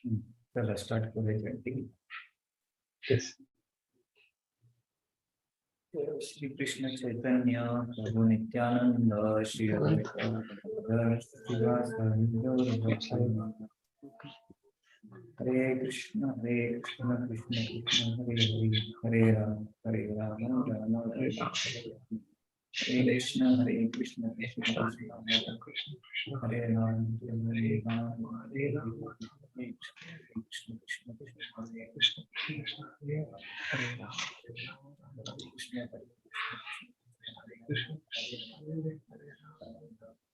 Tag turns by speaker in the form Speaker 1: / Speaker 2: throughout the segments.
Speaker 1: So let's start with the 20.
Speaker 2: Yes.
Speaker 1: Shri Krishna Chaitanya Prabhu Nityananda Shri Advaita Gadadhar Srivasadi Gaura Hare Krishna Krishna Krishna Hare Hare Hare Rama Rama Hare Krishna Krishna Krishna Hare Rama Hare Rama Hare Krishna Hare Krishna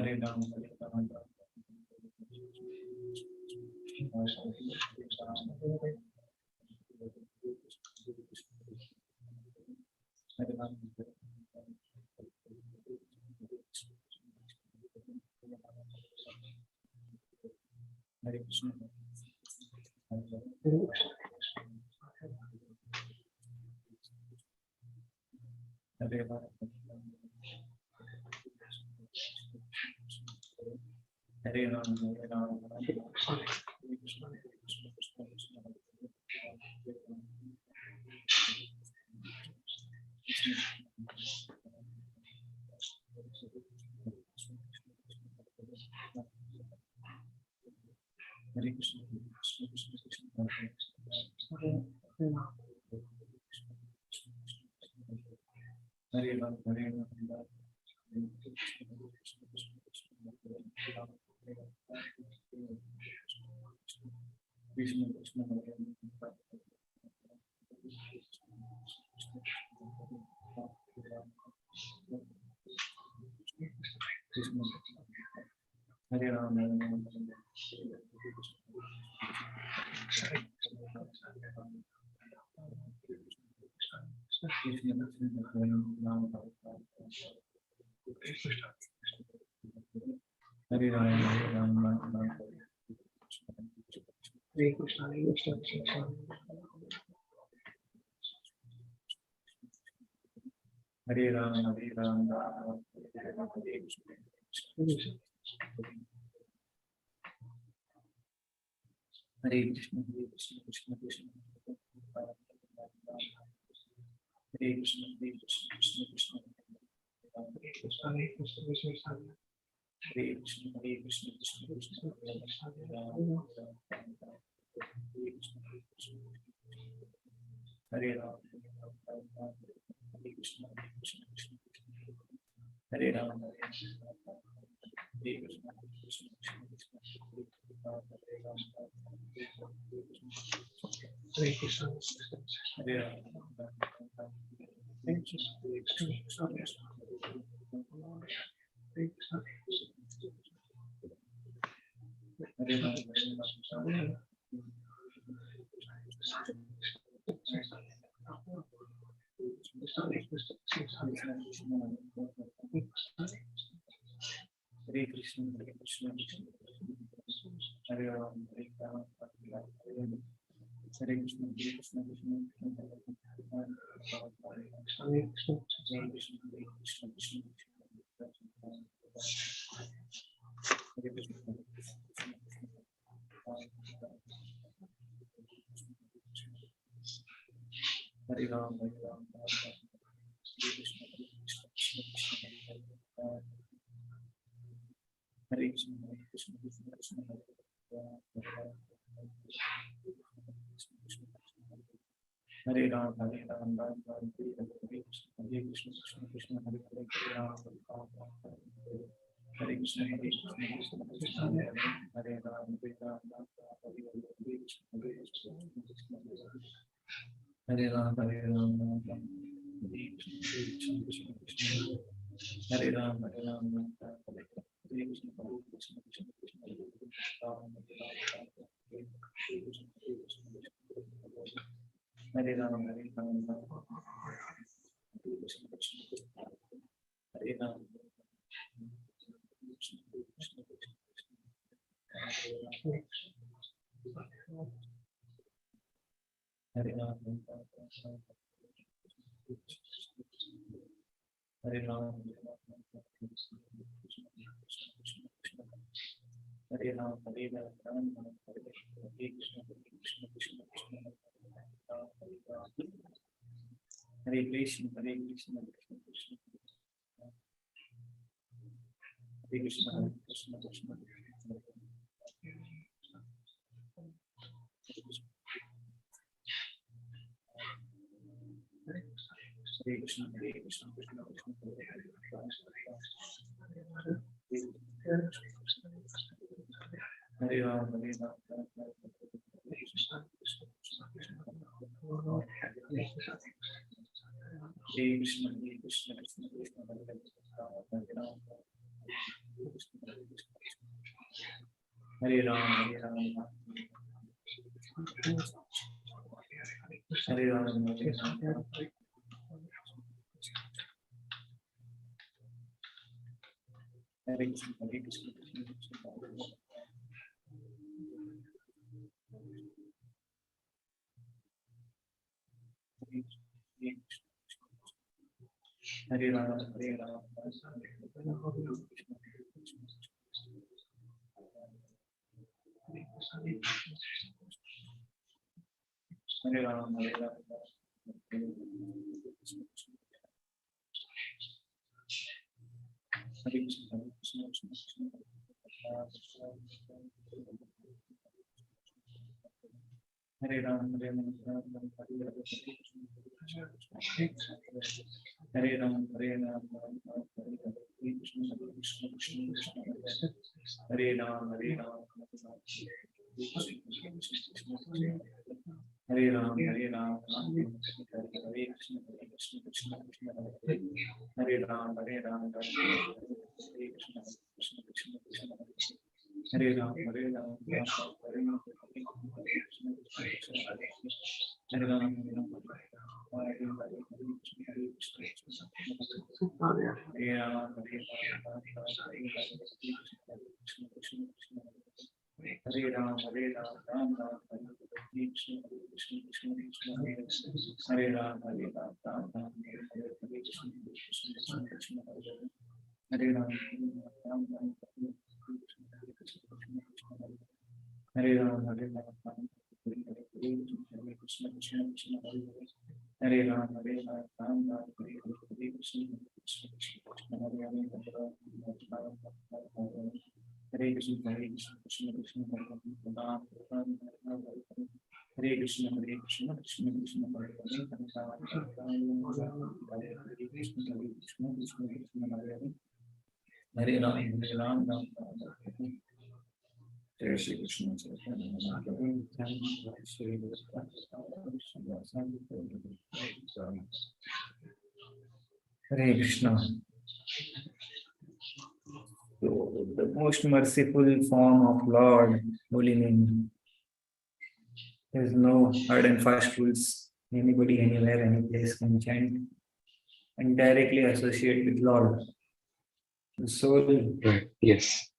Speaker 1: Hare Ram Hare Krishna Hare Ram Hare Ram Hare Krishna Hare Ram Krishna Krishna Hare Ram Hare Ram
Speaker 2: Hare Krishna, Hare Krishna,
Speaker 1: Hare Ram Hare Ram Hare Krishna Krishna Krishna Hare Krishna Krishna Krishna
Speaker 2: Hare Krishna, Hare Krishna,
Speaker 1: Hare Krishna Krishna Krishna Hare Ram Hare Krishna Hare Ram Hare Krishna
Speaker 2: Hare Krishna,
Speaker 1: Hare Ram Hare Krishna Hare Ram Hare Krishna Hare Ram Hare Krishna Hare Ram Hare Ram Ram Ram Hare Krishna Krishna Hare Hare Hare Krishna Krishna Hare Ram Hare Ram Hare Ram Hare Ram Hare Ram Hare Ram Hare Ram Hare Ram Hare Ram Hare Ram, Hare Ram, Hare Ram, Hare Ram, Ram Ram, Hare Krishna, Krishna Krishna, Hare Ram, Hare Krishna, Hare Krishna, Krishna Krishna, Hare Krishna, Hare Krishna, Krishna Krishna, Hare Krishna, Hare Krishna, Krishna Krishna, Hare Ram, Hare Ram, Hare Krishna, Hare Krishna, Krishna Krishna, Hare Ram, Hare Ram, Hare Ram, Hare Ram, Hare Ram, Hare Krishna, Hare Krishna, Krishna Krishna, Hare Ram, Hare Ram, Hare Ram, Hare Ram, Hare Krishna, Hare Krishna, Krishna Krishna, Hare Ram, Hare Ram, Hare Ram, Hare Ram, Hare Krishna, Krishna Krishna, Hare Ram, Hare Ram, Hare Ram, Hare Ram, Hare Krishna, Krishna Krishna, Hare Ram, Hare Ram, Hare Krishna, Krishna Krishna, Hare Ram, Hare Ram, Hare Ram, Hare Ram, Hare Ram, Ram Ram, Hare Krishna, Krishna Krishna, Hare Ram, Hare Ram, Ram Ram, Hare Krishna, Krishna Krishna, Hare Ram, Ram Ram, Hare Ram, Hare Ram, Krishna Krishna, Hare Ram, Hare Ram, Ram Ram, Hare Krishna, Krishna Krishna, Hare Ram, Hare Krishna, Hare Krishna, Krishna Krishna, Hare Ram, Hare Krishna, Hare Krishna, Krishna Krishna, Hare Ram, Hare Krishna, Hare Krishna, Krishna Krishna, Hare Ram, Hare Ram, Ram Ram, Jai Shri Krishna, Hare Krishna. So, the most merciful form of Lord, Holy Name. There is no hard and fast rules. Anybody, anywhere, any place can chant and directly associate with Lord. The soul,
Speaker 2: Yes.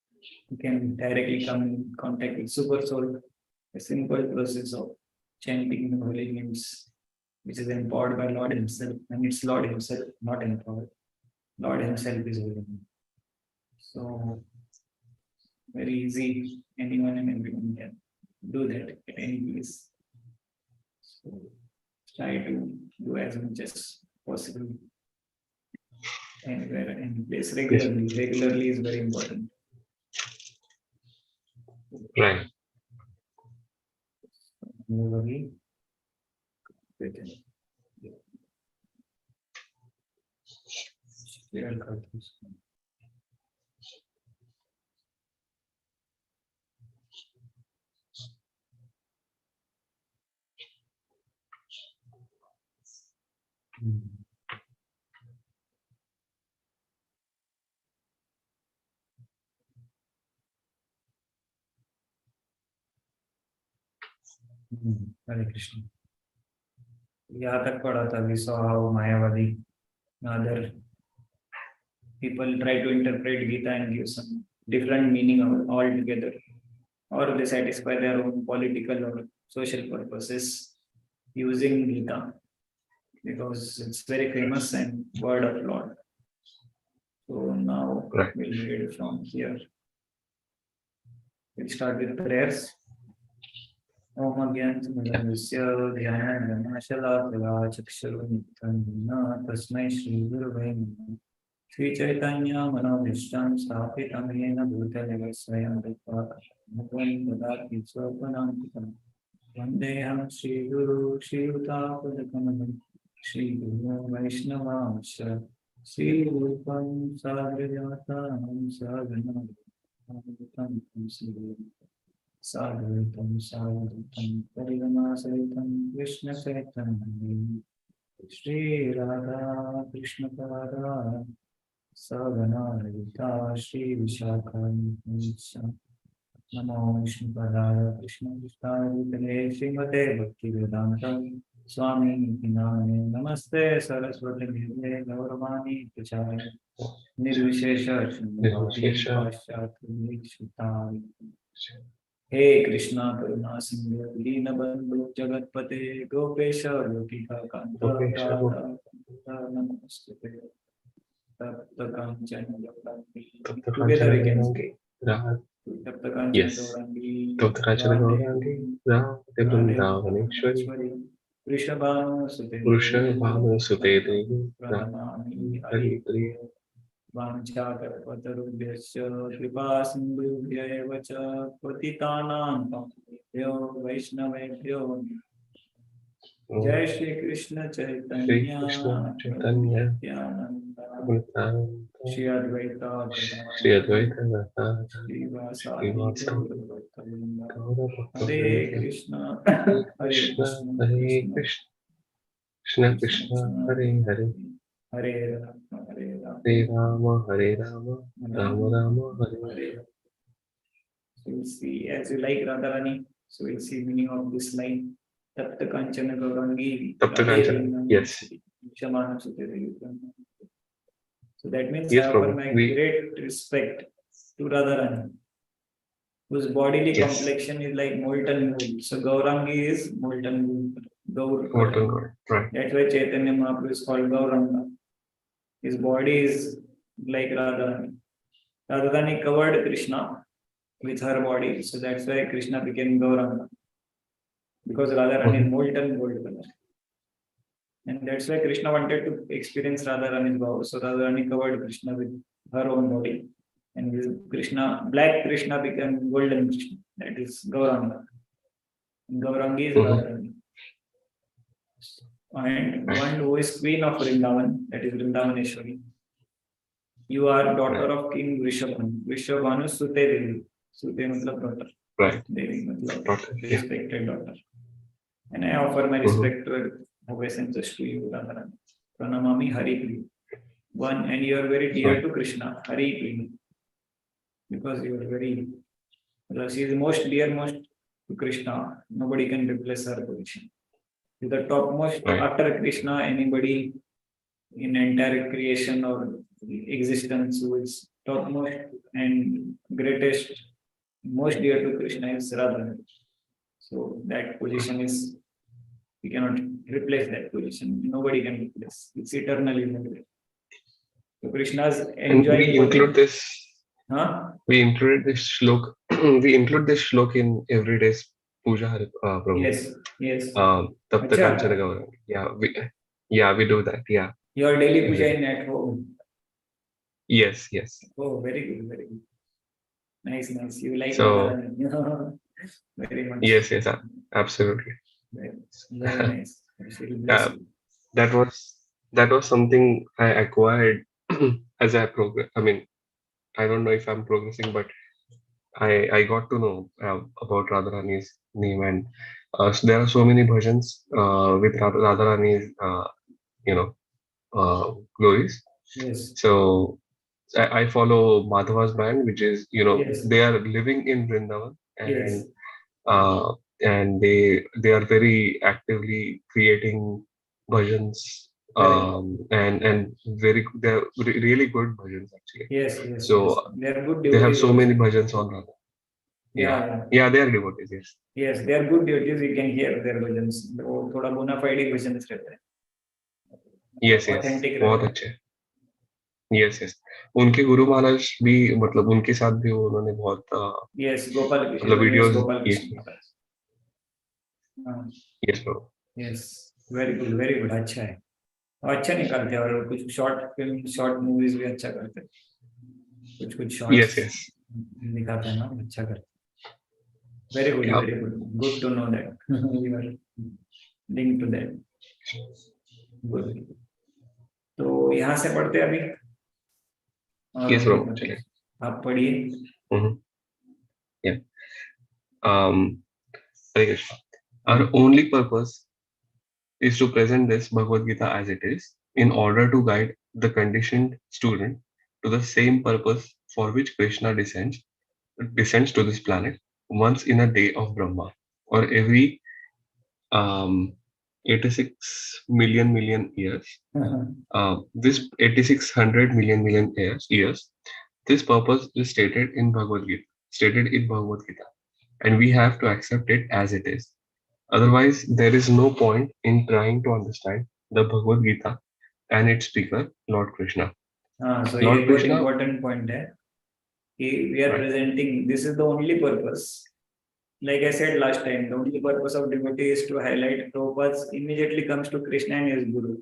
Speaker 1: you can directly come in contact with Super Soul. A simple process of chanting the holy names, which is empowered by Lord Himself, and it's Lord Himself, not empowered. Lord Himself is holy. So, very easy. Anyone and everyone can do that at any place. So, try to do as much as possible. Anywhere, any place, regularly. Regularly is very important.
Speaker 2: Right.
Speaker 1: Hare Krishna. यहाँ तक पढ़ा था, we saw how Mayavadi and other people try to interpret Gita and give some different meaning altogether. or they satisfy their own political or social purposes using Gita because it's very famous and word of Lord. So now
Speaker 3: Right.
Speaker 1: we'll read from here. We'll start with prayers. Om Agyantamudasya Dhyananamashalakala Chakshurunittanna Tasmai Shri Gurave Namaha. Sri Chaitanya Manavishtam Sthapitam Yena Bhutale Swayam Rupa Bhagwan Dadati Swapanantikam Vandeham Shri Guru Shri Utapadakamanam Shri Guru Vaishnavamsha Shri Rupam Sagrajatam Saganam Sadhutam Sadhutam Parivamasaitam Krishna Chaitanya Shri Radha Krishna Pada Savana Rita Shri Vishakam Namo Vishnu Padaya Krishna Vishnu Srimate Bhakti Vedanta Swami Name Namaste Saraswati Nirve Gauravani Prachaya Nirvishesha
Speaker 3: Nirvishesha.
Speaker 1: Paschat He Krishna Karuna Sindhu Leena Bandhu Jagatpate Gopesha Lokika Kanta
Speaker 3: Gopesha,
Speaker 1: Radha Namaste Tapta Kanchana Together we can say Tapta Kanchana
Speaker 3: Yes.
Speaker 1: Gaurangi
Speaker 3: Tapta Kanchana Gaurangi, Radhe Vrindavaneshwari,
Speaker 1: Vrishabhanu Sute
Speaker 3: Vrishabhanu Sute Devi,
Speaker 1: Pranamami
Speaker 3: Hari Priya.
Speaker 1: Vanchakarpatarubhyasya kripa sindhubhya eva cha patitanam pavanebhyo vaishnavebhyo Jai Shri Krishna
Speaker 3: Shri
Speaker 1: Chaitanya
Speaker 3: Krishna Chaitanya,
Speaker 1: Nityananda Shri Advaita
Speaker 3: Shri Advaita Gadadhara,
Speaker 1: Shri Vasadi
Speaker 3: Srivasa,
Speaker 1: Gauravaita
Speaker 3: Gaura
Speaker 1: Hare
Speaker 3: Bhakta
Speaker 1: Krishna
Speaker 3: Hare
Speaker 1: Hare
Speaker 3: Krishna,
Speaker 1: Krishna
Speaker 3: Hare
Speaker 1: Krishna
Speaker 3: Krishna, Krishna Krishna, Hare Hare,
Speaker 1: Hare Rama Hare Rama
Speaker 3: Hare Rama, Hare Rama, Rama Rama, Hare Hare.
Speaker 1: Hare. So we'll see, as you like Radharani, so we'll see meaning of this line. Tapta Kanchana Gaurangi.
Speaker 3: Tapta Kanchana, yes.
Speaker 1: Shamana Sute Devi. So that means
Speaker 3: Yes,
Speaker 1: I offer
Speaker 3: Prabhu.
Speaker 1: my great respect to Radharani, whose bodily
Speaker 3: Yes.
Speaker 1: complexion is like molten gold. So Gaurangi is molten gold.
Speaker 3: Molten gold, right.
Speaker 1: That's why Chaitanya Mahaprabhu is called Gauranga. His body is like Radharani. Radharani covered Krishna with her body. So that's why Krishna became Gauranga. Because Radharani is molten gold color. And that's why Krishna wanted to experience Radharani's vow. So Radharani covered Krishna with her own body. And this Krishna, black Krishna became golden Krishna. That is Gauranga. Gaurangi is Radharani. And one who is queen of Vrindavan, that is Vrindavaneshwari. You are daughter of King Vrishabhanu. Vrishabhanu Sute Devi. Sute matlab daughter.
Speaker 3: Right.
Speaker 1: Devi matlab
Speaker 3: Daughter, yeah.
Speaker 1: respected daughter. And I offer my respect to obeisance to you, Radharani. Pranamami Hari Priya. One, and you are very dear to Krishna, Hari Priya. Because you are very, she is most dear most to Krishna. Nobody can replace her position. She's the topmost after Krishna, anybody in entire creation or existence who is topmost and greatest, most dear to Krishna is Radharani. So that position is, we cannot replace that position. Nobody can replace. It's eternally there. So Krishna's
Speaker 3: And we include this.
Speaker 1: Huh?
Speaker 3: We included this shlok. We include this shlok in everyday's puja, Prabhu.
Speaker 1: Yes, yes.
Speaker 3: Tapta Kanchana Gaurangi. Yeah, we do that. Yeah.
Speaker 1: Your daily puja in at home.
Speaker 3: Yes, yes.
Speaker 1: Oh, very good, very good. Nice, nice. You like
Speaker 3: So,
Speaker 1: Radharani. Very much.
Speaker 3: Yes, yes, absolutely.
Speaker 1: Very nice.
Speaker 3: That was something I acquired as I progress. I mean, I don't know if I'm progressing, but I got to know about Radharani's name, and so there are so many bhajans with Radharani's glories.
Speaker 1: Yes.
Speaker 3: So I follow Madhava's band, which is
Speaker 1: Yes.
Speaker 3: they are living in Vrindavan,
Speaker 1: Yes.
Speaker 3: and they are very actively creating bhajans. And they're really good bhajans actually.
Speaker 1: Yes, yes.
Speaker 3: So
Speaker 1: They are good
Speaker 3: they have
Speaker 1: devotees
Speaker 3: so
Speaker 1: also.
Speaker 3: many bhajans on Radha. Yeah, they are devotees. Yes.
Speaker 1: Yes, they are good devotees. We can hear their bhajans. वो थोड़ा bona fide bhajans रहते हैं.
Speaker 3: Yes, yes.
Speaker 1: Authentic
Speaker 3: बहुत
Speaker 1: रहते हैं.
Speaker 3: अच्छे. Yes, yes. उनके गुरु महाराज भी मतलब उनके साथ भी उन्होंने बहुत
Speaker 1: Yes, Gopal Krishna.
Speaker 3: मतलब वीडियोस
Speaker 1: Gopal
Speaker 3: किए.
Speaker 1: Krishna Maharaj. हाँ.
Speaker 3: Yes, bro.
Speaker 1: Yes, very good, very good. अच्छा है. और अच्छा निकालते हैं और कुछ शॉर्ट फिल्म, शॉर्ट मूवीज भी अच्छा करते हैं. कुछ शॉर्ट्स
Speaker 3: Yes, yes.
Speaker 1: निकालते हैं ना, अच्छा करते हैं. Very good,
Speaker 3: Yeah.
Speaker 1: very good. Good to know that you are linked to that. Good. तो यहाँ से पढ़ते हैं अभी.
Speaker 3: Yes, bro. चलिए.
Speaker 1: आप पढ़िए.
Speaker 3: Yeah. Hare Krishna. Our only purpose is to present this Bhagavad Gita as it is, in order to guide the conditioned student to the same purpose for which Krishna descends to this planet once in a day of Brahma, or every 86 million years. This 8600 million years. This purpose is stated in Bhagavad Gita, and we have to accept it as it is. Otherwise, there is no point in trying to understand the Bhagavad Gita and its speaker, Lord Krishna.
Speaker 1: So
Speaker 3: Lord
Speaker 1: ये बहुत
Speaker 3: Krishna,
Speaker 1: important point है कि we are
Speaker 3: Right.
Speaker 1: presenting. This is the only purpose. Like I said last time, the only purpose of devotee is to highlight Prabhupada immediately comes to Krishna and his Guru,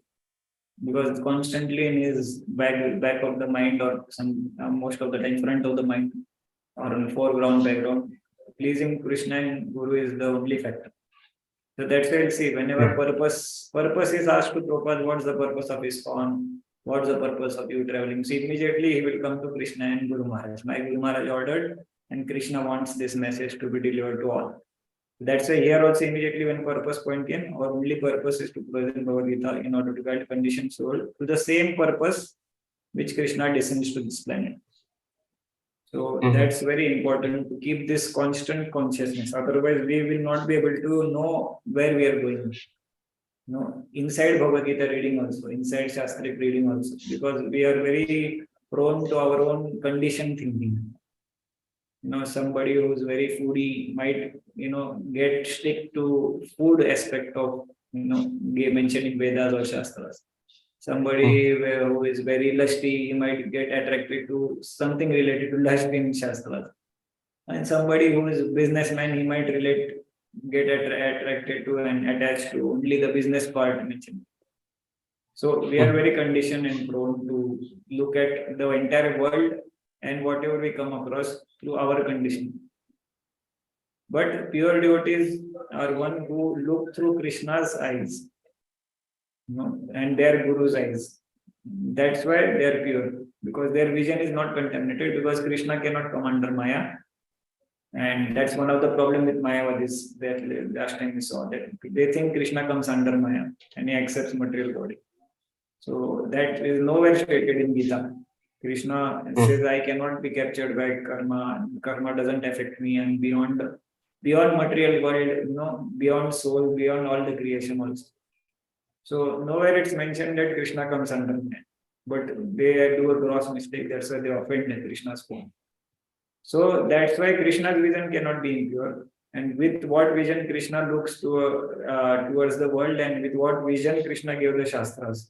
Speaker 1: because constantly in his back of the mind, or some most of the time front of the mind, or in foreground background, pleasing Krishna and Guru is the only factor. So that's why you'll see whenever purpose is asked to Prabhupada, what's the purpose of his con? What's the purpose of you traveling? So immediately he will come to Krishna and Guru Maharaj. My Guru Maharaj ordered, and Krishna wants this message to be delivered to all. That's why here also immediately when purpose point came, our only purpose is to present Bhagavad Gita in order to guide conditioned soul to the same purpose which Krishna descends to this planet. So that's very important to keep this constant consciousness. Otherwise, we will not be able to know where we are going. No, inside Bhagavad Gita reading also, inside Shastric reading also, because we are very prone to our own conditioned thinking. Somebody who's very foodie might, get stick to food aspect of, mentioning Vedas or Shastras. Somebody who is very lusty, he might get attracted to something related to lust in Shastras. And somebody who is a businessman, he might get attracted to and attached to only the business part mentioned. So we are very conditioned and prone to look at the entire world and whatever we come across through our condition. But pure devotees are one who look through Krishna's eyes, and their Guru's eyes. That's why they are pure, because their vision is not contaminated, because Krishna cannot come under Maya. And that's one of the problem with Mayavadis that last time we saw, that they think Krishna comes under Maya and he accepts material body. So that is nowhere stated in Gita. Krishna says, I cannot be captured by karma. Karma doesn't affect me. I'm beyond material world, beyond soul, beyond all the creation also. So nowhere it's mentioned that Krishna comes under man. But they do a gross mistake. That's why they offend Krishna's form. So that's why Krishna's vision cannot be impure. And with what vision Krishna looks towards the world, and with what vision Krishna gave the Shastras.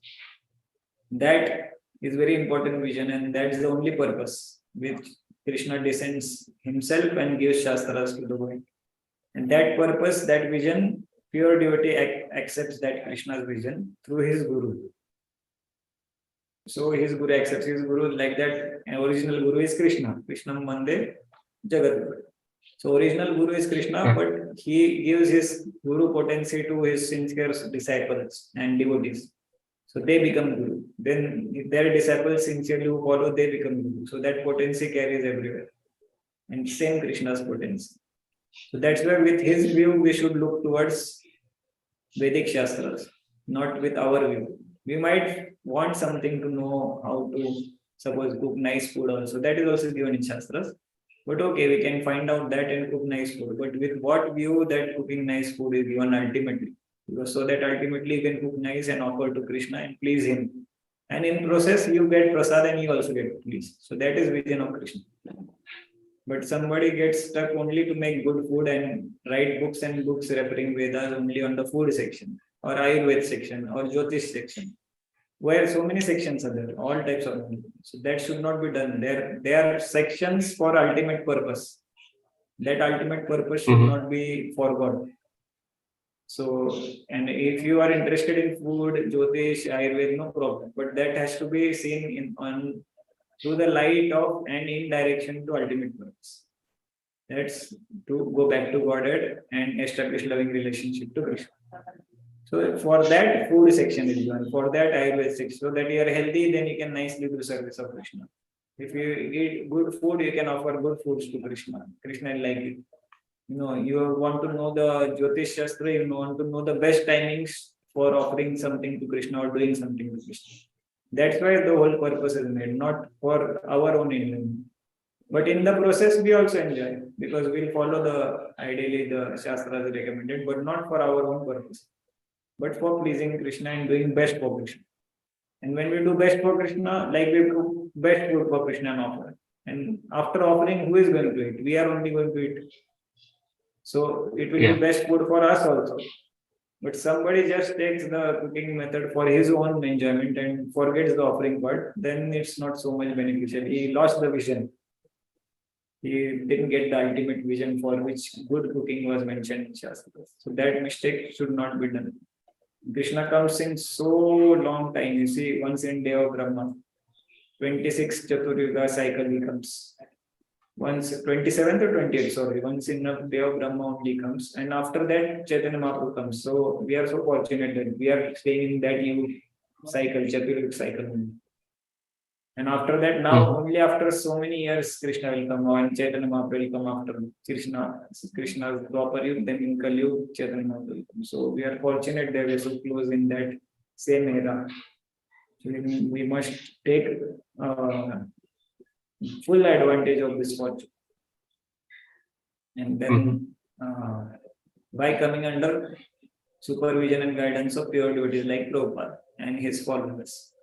Speaker 1: That is very important vision, and that's the only purpose which Krishna descends himself and gives Shastras to the world. And that purpose, that vision, pure devotee accepts that Krishna's vision through his Guru. So his Guru accepts his Guru like that. And original Guru is Krishna. Krishna Mande Jagat Guru. So original Guru is Krishna, but he gives his Guru potency to his sincere disciples and devotees. So they become Guru. Then if their disciples sincerely who follow, they become Guru. So that potency carries everywhere. And same Krishna's potency. So that's why with his view, we should look towards Vedic Shastras, not with our view. We might want something to know how to, suppose, cook nice food also. That is also given in Shastras. But okay, we can find out that and cook nice food. But with what view that cooking nice food is given ultimately? Because so that ultimately you can cook nice and offer to Krishna and please him. And in process, you get prasad and you also get pleased. So that is vision of Krishna. But somebody gets stuck only to make good food and write books and books referring Vedas only on the food section or Ayurveda section or Jyotish section, where so many sections are there, all types of knowledge. So that should not be done. There are sections for ultimate purpose. That ultimate purpose should not be forgot. So, and if you are interested in food, Jyotish, Ayurveda, no problem. But that has to be seen through the light of and in direction to ultimate purpose. That's to go back to Godhead and establish loving relationship to Krishna. So for that, food section is done. For that, Ayurveda section. So that you are healthy, then you can nicely do service of Krishna. If you eat good food, you can offer good foods to Krishna. Krishna will like it. You want to know the Jyotish Shastra, you want to know the best timings for offering something to Krishna or doing something to Krishna. That's why the whole purpose is made, not for our own enjoyment. But in the process, we also enjoy because we'll follow ideally the Shastras recommended, but not for our own purpose, but for pleasing Krishna and doing best for Krishna. And when we do best for Krishna, like we do best food for Krishna and offer. And after offering, who is going to eat? We are only going to eat. So it will be best food for us also. But somebody just takes the cooking method for his own enjoyment and forgets the offering part, then it's not so much beneficial. He lost the vision. He didn't get the ultimate vision for which good cooking was mentioned in Shastras. So that mistake should not be done. Krishna comes in so long time. You see, once in day of Brahma, 26 Chaturyuga cycle he comes. Once 27th or 28th, sorry, once in a day of Brahma only comes, and after that Chaitanya Mahaprabhu comes. So we are so fortunate that we are staying in that new cycle, Chaturyuga cycle. And after that, now only after so many years, Krishna will come, and Chaitanya Mahaprabhu will come after Krishna's proper youth, then in Kali Yuga, Chaitanya Mahaprabhu will come. So we are fortunate that we are so close in that same era. So we must take full advantage of this fortune. And then by coming under supervision and guidance of pure devotees like Prabhupada and his followers.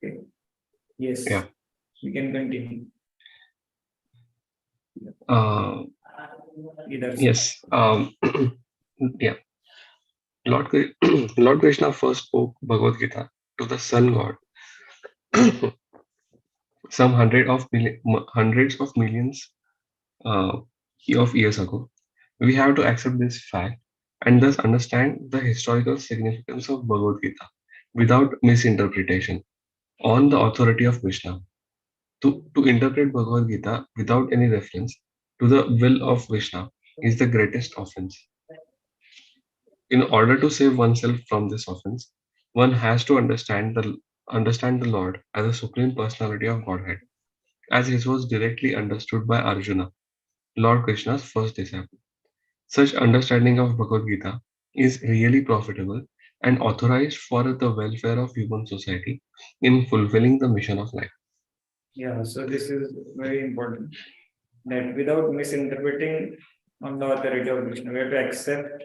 Speaker 1: Okay. Yes.
Speaker 3: Yeah.
Speaker 1: We can continue.
Speaker 3: Yes. Yeah. Lord Krishna first spoke Bhagavad Gita to the Sun God some hundreds of millions of years ago. We have to accept this fact and thus understand the historical significance of Bhagavad Gita without misinterpretation on the authority of Vishnu. To interpret Bhagavad Gita without any reference to the will of Vishnu is the greatest offense. In order to save oneself from this offense, one has to understand the Lord as a supreme personality of Godhead, as this was directly understood by Arjuna, Lord Krishna's first disciple. Such understanding of Bhagavad Gita is really profitable and authorized for the welfare of human society in fulfilling the mission of life.
Speaker 1: Yeah, so this is very important. That without misinterpreting on the authority of Krishna, we have to accept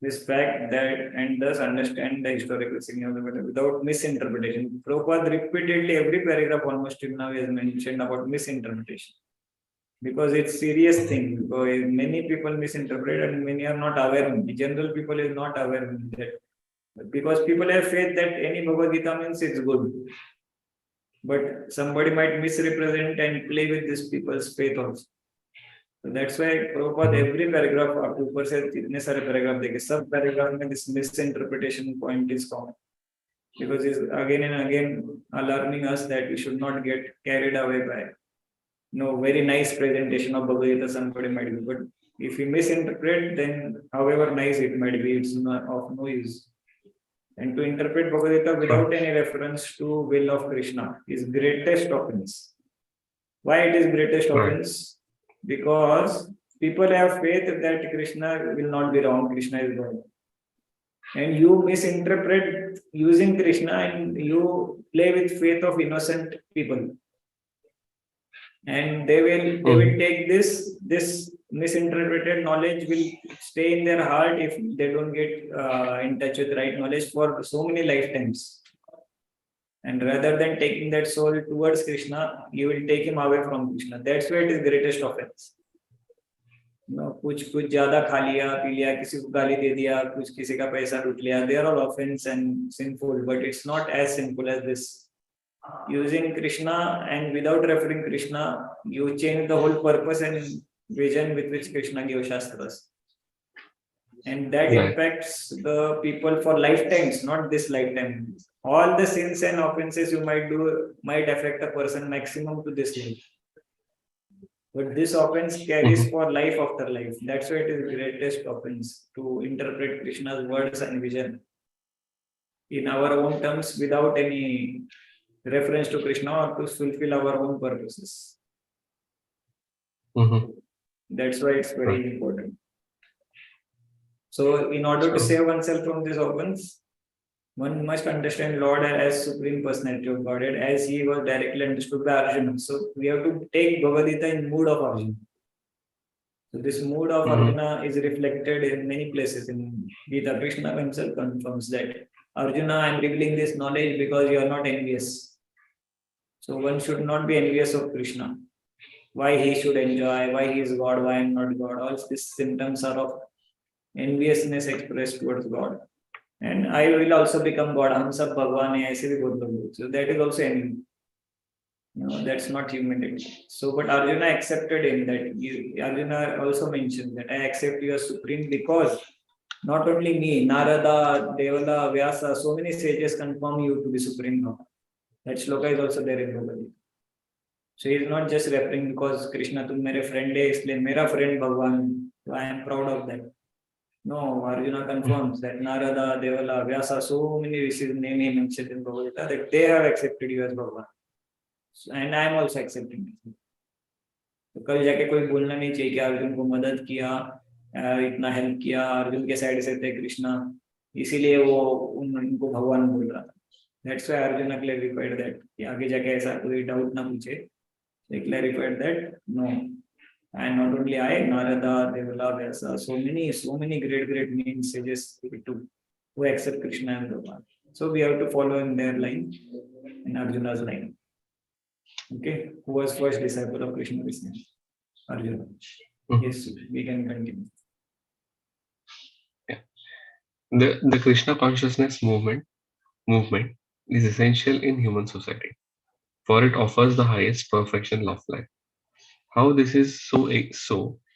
Speaker 1: this fact that and thus understand the historical significance without misinterpretation. Prabhupada repeatedly, every paragraph almost till now has mentioned about misinterpretation. Because it's serious thing, because many people misinterpret and many are not aware. The general people is not aware of that. Because people have faith that any Bhagavad Gita means it's good. But somebody might misrepresent and play with these people's faith also. So that's why Prabhupada every paragraph up to ऊपर से इतने सारे paragraph देखे सब paragraph में this misinterpretation point is common. Because it's again and again alarming us that we should not get carried away by very nice presentation of Bhagavad Gita somebody might be. But if we misinterpret, then however nice it might be, it's not of no use. And to interpret Bhagavad Gita without any reference to will of Krishna is greatest offense. Why it is greatest offense? Because people have faith that Krishna will not be wrong, Krishna is God. And you misinterpret using Krishna and you play with faith of innocent people. And they will take this misinterpreted knowledge will stay in their heart if they don't get in touch with right knowledge for so many lifetimes. And rather than taking that soul towards Krishna, you will take him away from Krishna. That's why it is greatest offense. कुछ कुछ ज्यादा खा लिया P लिया किसी को गाली दे दिया कुछ किसी का पैसा लूट लिया they are all offense and sinful but it's not as simple as this using Krishna and without referring Krishna you change the whole purpose and vision with which Krishna gave Shastras and that
Speaker 3: Right.
Speaker 1: impacts the people for lifetimes not this lifetime all the sins and offenses you might do might affect a person maximum to this life. But this offense carries for life after life. That's why it is greatest offense to interpret Krishna's words and vision in our own terms without any reference to Krishna or to fulfill our own purposes. That's why it's very
Speaker 3: Right.
Speaker 1: important. So, in order to
Speaker 3: So-
Speaker 1: save oneself from this offense, one must understand Lord as Supreme Personality of Godhead as he was directly understood by Arjuna. So we have to take Bhagavad Gita in mood of Arjuna. So this mood of Arjuna is reflected in many places in Gita. Krishna himself confirms that Arjuna, I am revealing this knowledge because you are not envious. So one should not be envious of Krishna. Why he should enjoy, why he is God, why I am not God. All these symptoms are of enviousness expressed towards God. And I will also become God. Hum sab Bhagwan hai, aise bhi bahut log bolte. So that is also envy. No, that's not humility. So, but Arjuna accepted him that Arjuna also mentioned that I accept you as supreme because not only me, Narada, Devala, Vyasa, so many sages confirm you to be supreme God. That shloka is also there in Bhagavad Gita. So he is not just referring because Krishna tum mere friend hai, isliye mera friend Bhagwan. So I am proud of that. No, Arjuna confirms that Narada, Devala, Vyasa, so many rishis name he mentioned in Bhagavad Gita that they have accepted you as Bhagwan. And I am also accepting it. तो कल जाके कोई बोलना नहीं चाहिए कि अर्जुन को मदद किया इतना हेल्प किया अर्जुन के साइड से थे कृष्णा इसीलिए वो उनको भगवान बोल रहा था that's why Arjun clarified that कि आगे जाके ऐसा कोई डाउट ना पूछे they clarified that no and not only I Narada Devala Vyasa so many great names sages to who accept Krishna and Bhagwan so we have to follow in their line in Arjuna's line. Okay, who was first disciple of Krishna Krishna? Arjuna. Yes, we can continue.
Speaker 3: The Krishna consciousness movement is essential in human society, for it offers the highest perfection of life. How this is so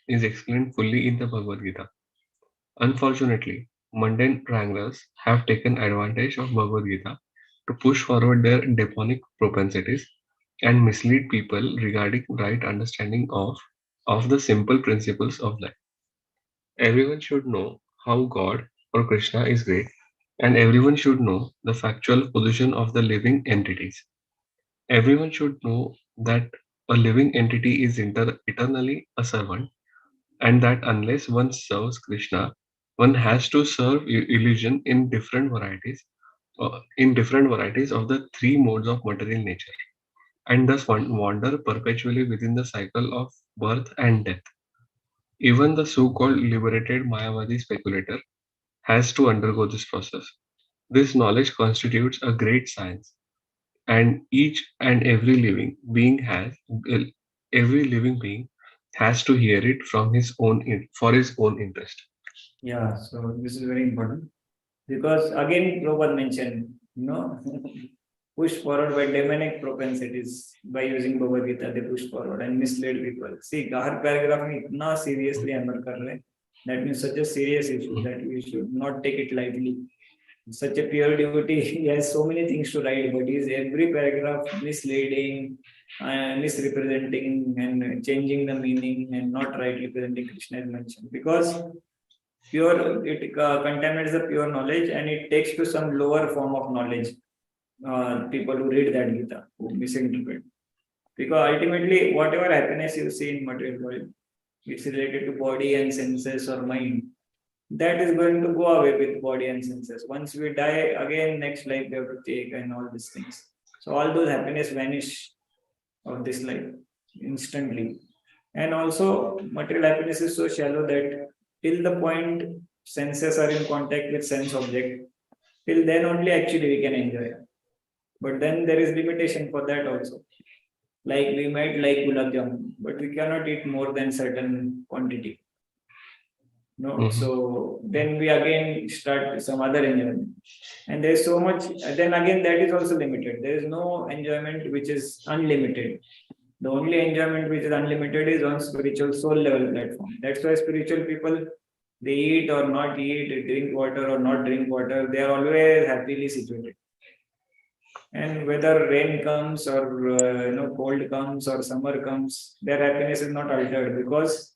Speaker 3: is explained fully in the Bhagavad Gita. Unfortunately, mundane wranglers have taken advantage of Bhagavad Gita to push forward their demonic propensities and mislead people regarding right understanding of the simple principles of life. Everyone should know how God or Krishna is great, and everyone should know the factual position of the living entities. Everyone should know that a living entity is eternally a servant, and that unless one serves Krishna, one has to serve illusion in different varieties of the three modes of material nature, and thus wander perpetually within the cycle of birth and death. Even the so-called liberated Mayavadi speculator has to undergo this process. This knowledge constitutes a great science, and each and every living being has to hear it from his own for his own interest.
Speaker 1: Yeah, so this is very important because again Prabhupada mentioned, push forward by demonic propensities by using Bhagavad Gita, they push forward and mislead people. See, her paragraph में इतना seriously handle कर रहे हैं. That means such a serious issue that we should not take it lightly. Such a pure devotee, he has so many things to write, but is every paragraph misleading, misrepresenting, and changing the meaning and not rightly presenting Krishna is mentioned because it contaminates the pure knowledge and it takes to some lower form of knowledge. People who read that Gita who misinterpret because ultimately whatever happiness you see in material world, it's related to body and senses or mind. That is going to go away with body and senses. Once we die, again next life we have to take and all these things. So all those happiness vanish of this life instantly. And also material happiness is so shallow that till the point senses are in contact with sense object, till then only actually we can enjoy. But then there is limitation for that also. Like we might like gulab jamun, but we cannot eat more than certain quantity. No,
Speaker 3: Mhm.
Speaker 1: so then we again start some other enjoyment. And there's so much, then again that is also limited. There is no enjoyment which is unlimited. The only enjoyment which is unlimited is on spiritual soul level platform. That's why spiritual people, they eat or not eat, drink water or not drink water, they are always happily situated. And whether rain comes or cold comes or summer comes, their happiness is not altered because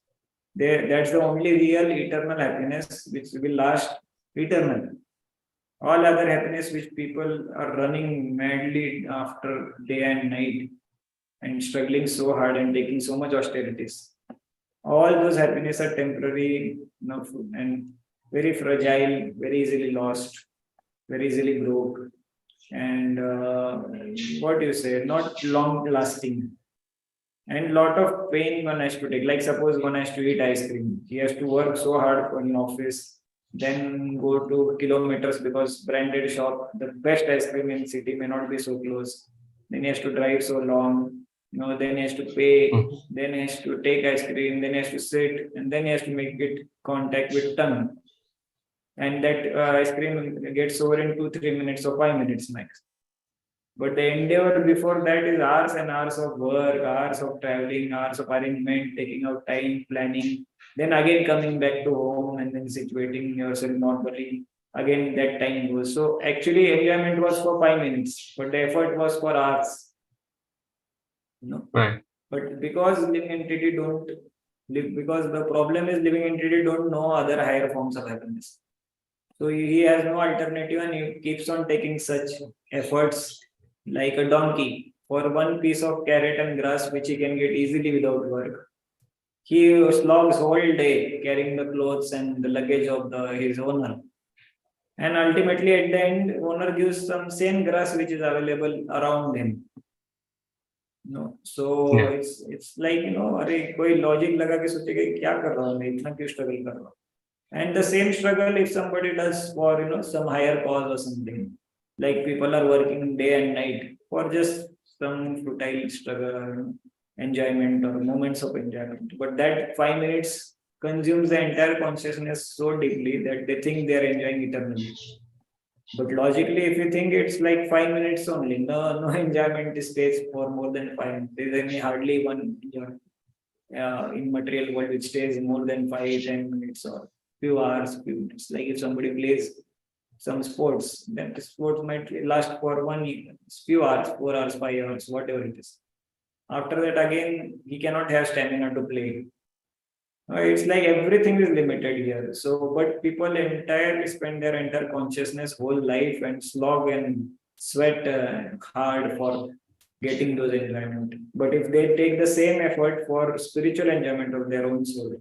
Speaker 1: that's the only real eternal happiness which will last eternally. All other happiness which people are running madly after day and night and struggling so hard and taking so much austerities. All those happiness are temporary, and very fragile, very easily lost, very easily broke, and what do you say, not long lasting. And lot of pain one has to take. Like suppose one has to eat ice cream, he has to work so hard for an office, then go to kilometers because branded shop, the best ice cream in city may not be so close. Then he has to drive so long, then he has to pay, then he has to take ice cream, then he has to sit, and then he has to make it contact with tongue. And that ice cream gets over in 2-3 minutes or 5 minutes max. But the endeavor before that is hours and hours of work, hours of traveling, hours of arrangement, taking out time, planning, then again coming back to home and then situating yourself normally. Again, that time goes. So actually, enjoyment was for 5 minutes, but the effort was for hours.
Speaker 3: Right.
Speaker 1: But because living entity don't live, because the problem is living entity don't know other higher forms of happiness. So he has no alternative and he keeps on taking such efforts like a donkey for one piece of carrot and grass which he can get easily without work. He slogs whole day carrying the clothes and the luggage of his owner. And ultimately at the end, owner gives some same grass which is available around him. So
Speaker 3: Yeah.
Speaker 1: it's like अरे कोई logic लगा के सोचेगा क्या कर रहा हूँ मैं इतना क्यों struggle कर रहा हूँ. And the same struggle if somebody does for some higher cause or something, like people are working day and night for just some futile struggle, enjoyment or moments of enjoyment, but that 5 minutes consumes the entire consciousness so deeply that they think they are enjoying eternally. But logically, if you think it's like 5 minutes only, no enjoyment stays for more than 5 minutes. There is any hardly one in material world which stays more than 5-10 minutes or few hours, few minutes. Like if somebody plays some sports, then the sport might last for few hours, 4 hours, 5 hours, whatever it is. After that, again, he cannot have stamina to play. It's like everything is limited here. So, but people entirely spend their entire consciousness, whole life, and slog and sweat hard for getting those enjoyment. But if they take the same effort for spiritual enjoyment of their own soul,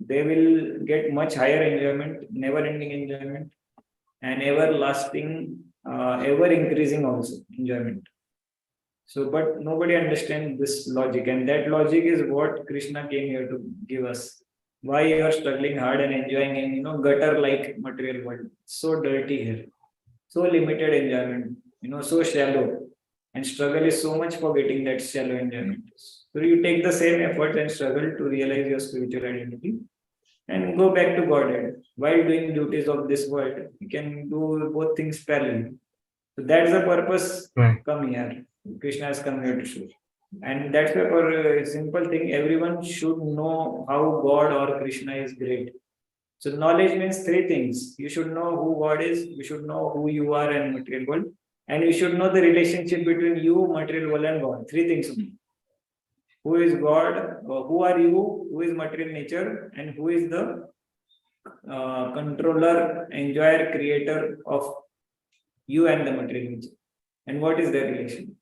Speaker 1: they will get much higher enjoyment, never-ending enjoyment, and everlasting, ever increasing also enjoyment. So, but nobody understands this logic, and that logic is what Krishna came here to give us. Why you are struggling hard and enjoying in gutter-like material world, so dirty here, so limited enjoyment, so shallow, and struggle is so much for getting that shallow enjoyment. So you take the same effort and struggle to realize your spiritual identity and go back to Godhead. While doing duties of this world, you can do both things parallel. So that's the purpose.
Speaker 3: Right.
Speaker 1: Come here. Krishna has come here to show. And that's why for a simple thing, everyone should know how God or Krishna is great. So knowledge means three things. You should know who God is, you should know who you are in material world, and you should know the relationship between you, material world, and God. Three things only. Who is God? Who are you? Who is material nature? And who is the controller, enjoyer, creator of you and the material nature? And what is their relation?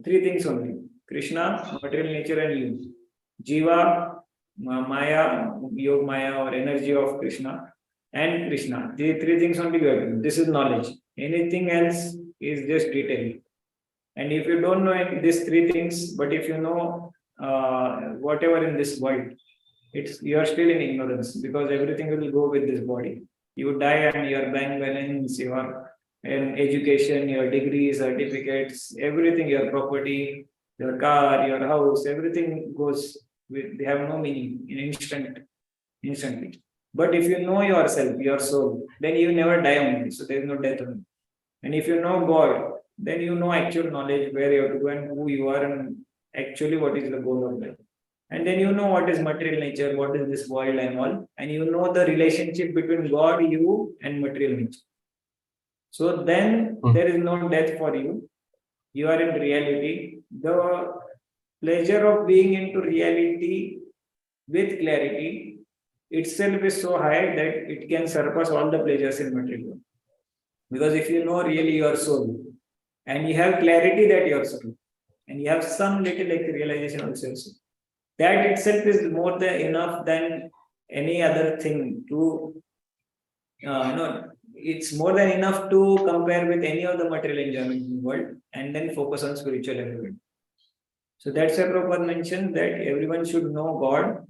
Speaker 1: Three things only: Krishna, material nature, and you. Jiva, Maya, Yog Maya, or energy of Krishna, and Krishna. The three things only you have to know. This is knowledge. Anything else is just detail. And if you don't know these three things, but if you know whatever in this world, you are still in ignorance because everything will go with this body. You die and your bank balance, your And education, your degree, certificates, everything, your property, your car, your house, everything goes with, they have no meaning in instantly. But if you know yourself, your soul, then you never die only. So there is no death only. And if you know God, then you know actual knowledge where you have to go and who you are and actually what is the goal of life. And then you know what is material nature, what is this world and all, and you know the relationship between God, you, and material nature. So then there is no death for you. You are in reality. The pleasure of being into reality with clarity itself is so high that it can surpass all the pleasures in material world. Because if you know really your soul and you have clarity that your soul and you have some little like realization of yourself, that itself is more than enough than any other thing to it's more than enough to compare with any of the material enjoyment in the world and then focus on spiritual element. So that's why Prabhupada mentioned that everyone should know God,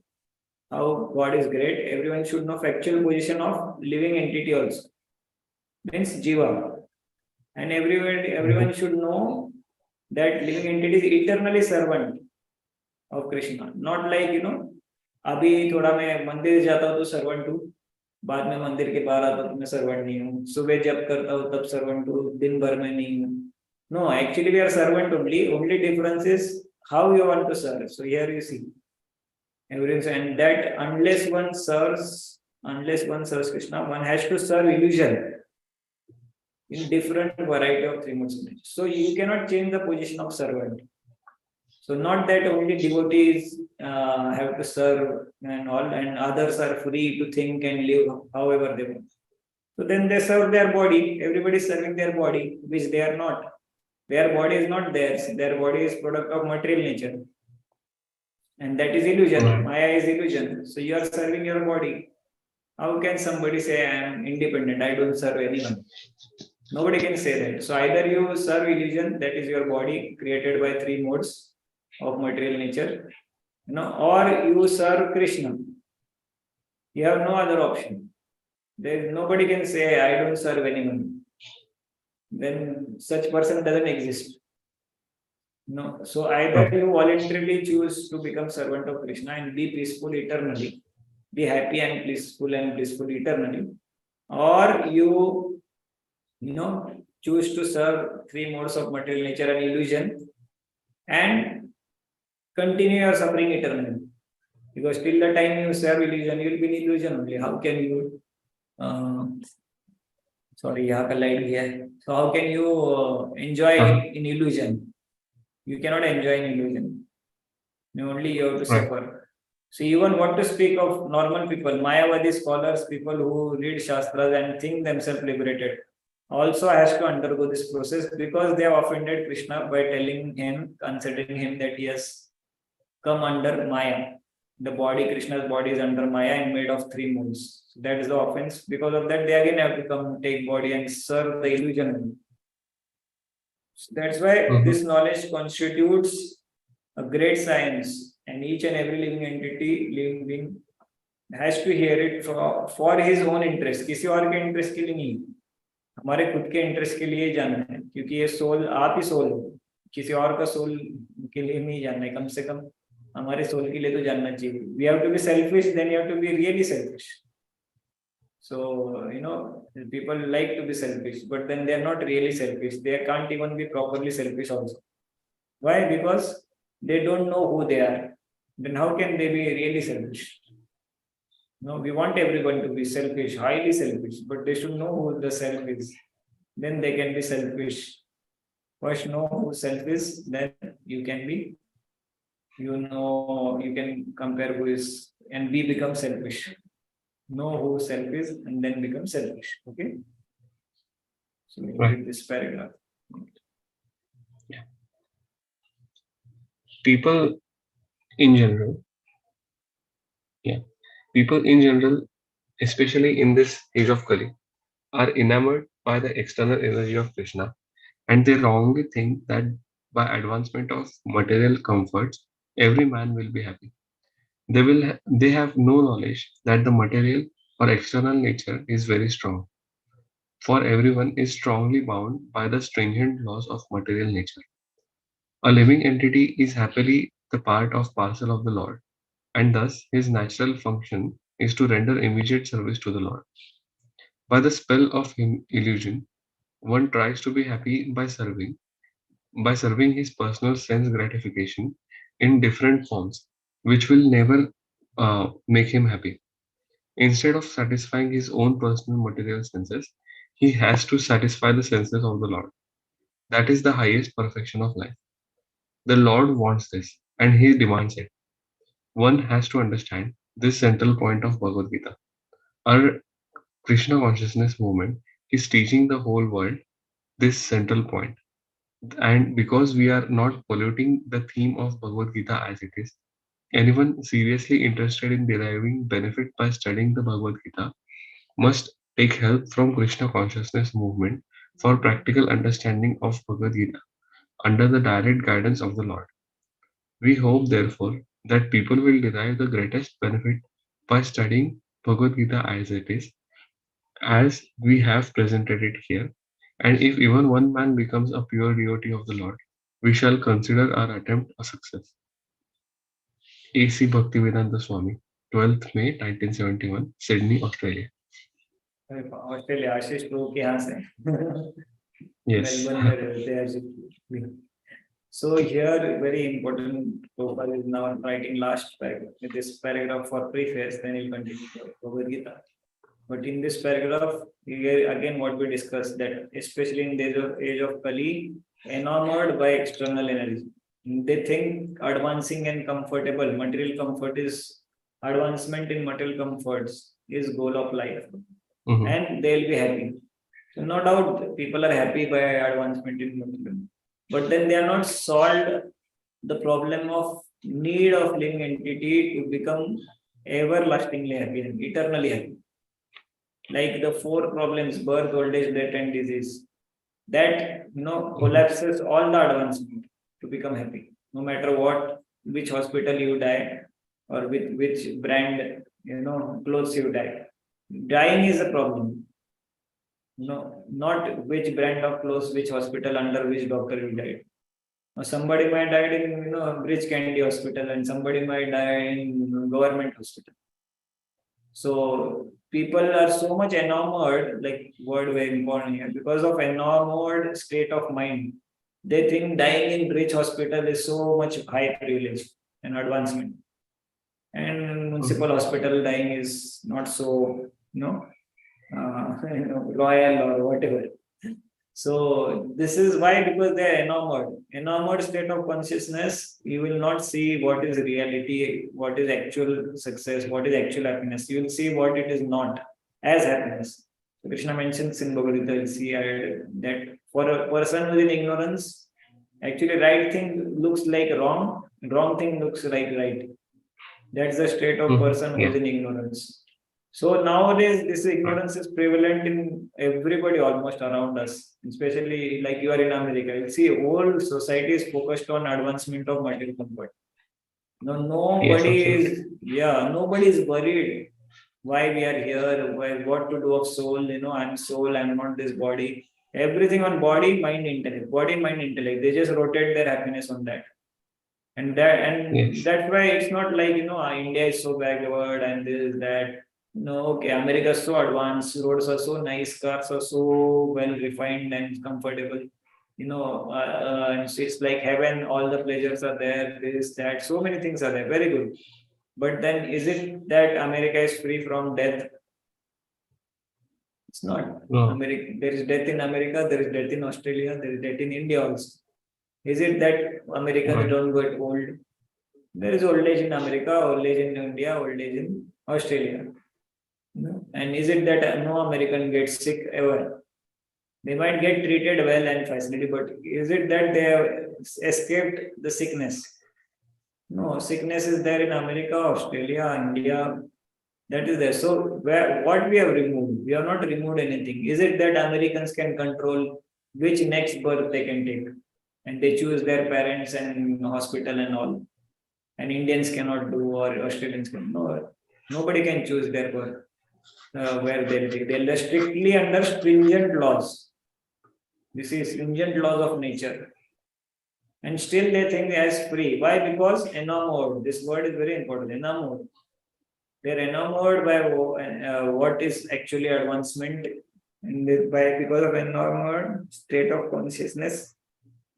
Speaker 1: how God is great. Everyone should know factual position of living entity also. Means Jiva. And everyone should know that living entity is eternally servant of Krishna. Not like, अभी थोड़ा मैं मंदिर जाता हूँ तो servant हूँ, बाद में मंदिर के बाहर आता हूँ तो मैं सर्वेंट नहीं हूँ, सुबह जब करता हूँ तब सर्वेंट हूँ, दिन भर में नहीं हूँ. No, actually we are servant only. Only difference is how you want to serve. So here you see, everyone, and that unless one serves Krishna, one has to serve illusion in different variety of three modes. So you cannot change the position of servant. So not that only devotees have to serve and all, and others are free to think and live however they want. So then they serve their body. Everybody is serving their body, which they are not. Their body is not theirs. Their body is product of material nature, and that is illusion. Maya is illusion. So you are serving your body. How can somebody say I am independent? I don't serve anyone. Nobody can say that. So either you serve illusion, that is your body created by three modes of material nature, or you serve Krishna. You have no other option. There nobody can say I don't serve anyone. Then such person doesn't exist. No. So either you voluntarily choose to become servant of Krishna and be peaceful eternally, be happy and blissful eternally, or you choose to serve three modes of material nature and illusion and continue your suffering eternally. Because till the time you serve illusion, you will be in illusion only. How can you यहाँ का light गया है. So how can you enjoy in illusion? You cannot enjoy in illusion. Only you have to suffer. So even what to speak of normal people, Mayavadi scholars, people who read Shastras and think themselves liberated, also has to undergo this process because they have offended Krishna by considering him that he has come under Maya. The body, Krishna's body is under Maya and made of three modes. So that is the offense. Because of that, they again have to come take body and serve the illusion. So that's why this knowledge constitutes a great science, and each and every living being has to hear it for his own interest. किसी और के interest के लिए नहीं, हमारे खुद के interest के लिए जानना है, क्योंकि ये soul आप ही soul हो, किसी और का soul के लिए नहीं जानना है. कम से कम हमारे soul के लिए तो जानना चाहिए. We have to be selfish, then you have to be really selfish. So, people like to be selfish, but then they are not really selfish. They can't even be properly selfish also. Why? Because they don't know who they are. Then how can they be really selfish? No, we want everyone to be selfish, highly selfish, but they should know who the self is. Then they can be selfish. First know who self is, then you can be, you can compare who is, and we become selfish. Know who self is and then become selfish. Okay. So we read this paragraph.
Speaker 3: People in general, especially in this age of Kali, are enamored by the external energy of Krishna, and they wrongly think that by advancement of material comforts, every man will be happy. They have no knowledge that the material or external nature is very strong. for everyone is strongly bound by the stringent laws of material nature. A living entity is happily the part of parcel of the Lord, and thus his natural function is to render immediate service to the Lord. By the spell of illusion, one tries to be happy by serving his personal sense gratification in different forms, which will never make him happy. Instead of satisfying his own personal material senses, he has to satisfy the senses of the Lord. That is the highest perfection of life. The Lord wants this, and he demands it. One has to understand this central point of Bhagavad Gita. Our Krishna consciousness movement is teaching the whole world this central point. And because we are not polluting the theme of Bhagavad Gita as it is, anyone seriously interested in deriving benefit by studying the Bhagavad Gita must take help from Krishna consciousness movement for practical understanding of Bhagavad Gita under the direct guidance of the Lord. We hope, therefore, that people will derive the greatest benefit by studying Bhagavad Gita as it is, as we have presented it here. And if even one man becomes a pure devotee of the Lord, we shall consider our attempt a success. A.C. Bhaktivedanta Swami, 12th May 1971, Sydney, Australia.
Speaker 1: Australia आशीष प्रभु के यहाँ से
Speaker 3: Yes.
Speaker 1: Melbourne में रहते हैं आशीष प्रभु. So here very important Prabhupada is now writing last paragraph with this paragraph for preface, then he'll continue the Bhagavad Gita. But in this paragraph, here again what we discussed, that especially in the age of Kali, enamored by external energy. They think advancing and comfortable, material comfort is advancement in material comforts is goal of life.
Speaker 3: Mhm.
Speaker 1: And they'll be happy. So no doubt people are happy by advancement in material. But then they are not solved the problem of need of living entity to become everlastingly happy and eternally happy. Like the four problems, birth, old age, death, and disease, that collapses all the advancement to become happy. No matter what, which hospital you die, or with which brand clothes you die. Dying is a problem. No, not which brand of clothes, which hospital, under which doctor you died. Or somebody might die in Rich Candy Hospital, and somebody might die in government hospital. So people are so much enamored, like word very important here, because of enamored state of mind. They think dying in rich hospital is so much high privilege and advancement, and municipal hospital dying is not so, royal or whatever. So this is why, because they are enamored state of consciousness, you will not see what is reality, what is actual success, what is actual happiness. You will see what it is not as happiness. So Krishna mentions in Bhagavad Gita, see that for a person within ignorance, actually right thing looks like wrong, wrong thing looks like right. That's the state of person who is in ignorance. So nowadays, this ignorance is prevalent in everybody almost around us, especially like you are in America. You see, whole society is focused on advancement of material comfort. No, nobody is worried why we are here, what to do of soul. I'm soul, I'm not this body. Everything on body, mind, intellect. Body, mind, intellect. They just rotate their happiness on that. And that's why it's not like India is so backward and this that. No, okay, America is so advanced, roads are so nice, cars are so well refined and comfortable. It's like heaven, all the pleasures are there, this, that, so many things are there, very good. But then is it that America is free from death? It's not.
Speaker 3: No.
Speaker 1: America, there is death in America, there is death in Australia, there is death in India also. Is it that Americans don't get old? There is old age in America, old age in India, old age in Australia. And is it that no American gets sick ever? They might get treated well and facility, but is it that they have escaped the sickness? No, sickness is there in America, Australia, India. That is there. So what we have removed? We have not removed anything. Is it that Americans can control which next birth they can take? And they choose their parents and hospital and all. And Indians cannot do, or Australians can. No, nobody can choose their birth. where they're strictly under stringent laws. This is stringent laws of nature. And still they think as free. Why? Because enamored. This word is very important. Enamored. They're enamored by what is actually advancement. And because of enamored state of consciousness,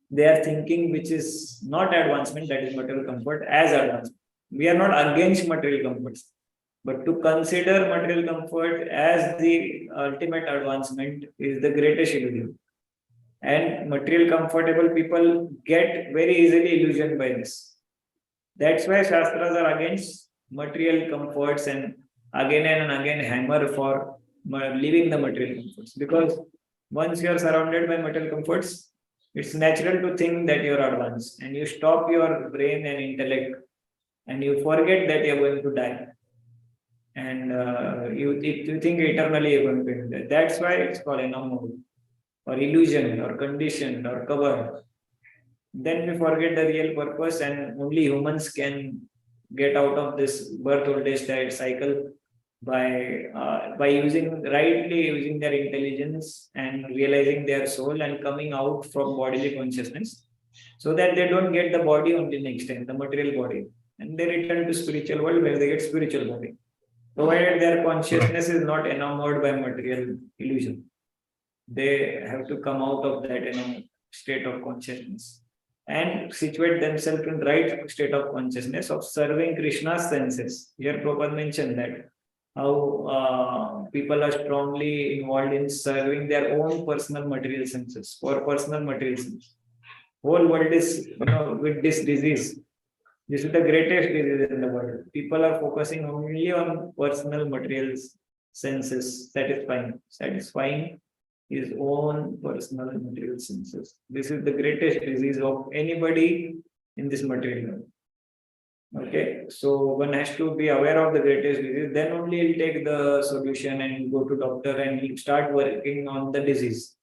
Speaker 1: they are thinking which is not advancement, that is material comfort, as advancement. We are not against material comforts, but to consider material comfort as the ultimate advancement is the greatest illusion. And material comfortable people get very easily illusioned by this. That's why Shastras are against material comforts and again and again hammer for leaving the material comforts. Because once you are surrounded by material comforts, it's natural to think that you are advanced and you stop your brain and intellect and you forget that you are going to die. And you think eternally you're going to die. That's why it's called anomaly or illusion or condition or cover. Then we forget the real purpose, and only humans can get out of this birth old age diet cycle by using their intelligence and realizing their soul and coming out from bodily consciousness, so that they don't get the body only next time, the material body, and they return to spiritual world where they get spiritual body, provided their consciousness is not enamored by material illusion. They have to come out of that state of consciousness and situate themselves in right state of consciousness of serving Krishna's senses. Here Prabhupada mentioned that how people are strongly involved in serving their own personal material senses for personal material sense. Whole world is with this disease. This is the greatest disease in the world. People are focusing only on personal material senses, satisfying his own personal material senses. This is the greatest disease of anybody in this material world. Okay, so one has to be aware of the greatest disease. Then only he'll take the solution and go to doctor and he'll start working on the disease.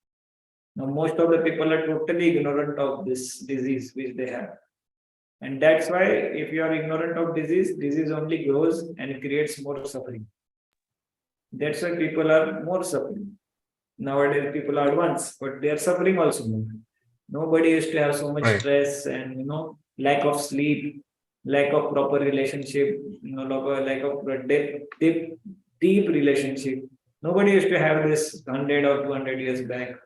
Speaker 1: Now, most of the people are totally ignorant of this disease which they have. And that's why if you are ignorant of disease only grows and creates more suffering. That's why people are more suffering. Nowadays people are advanced, but they are suffering also more. Nobody used to have so much stress and lack of sleep, lack of proper relationship, lack of deep relationship. Nobody used to have this 100 or 200 years back,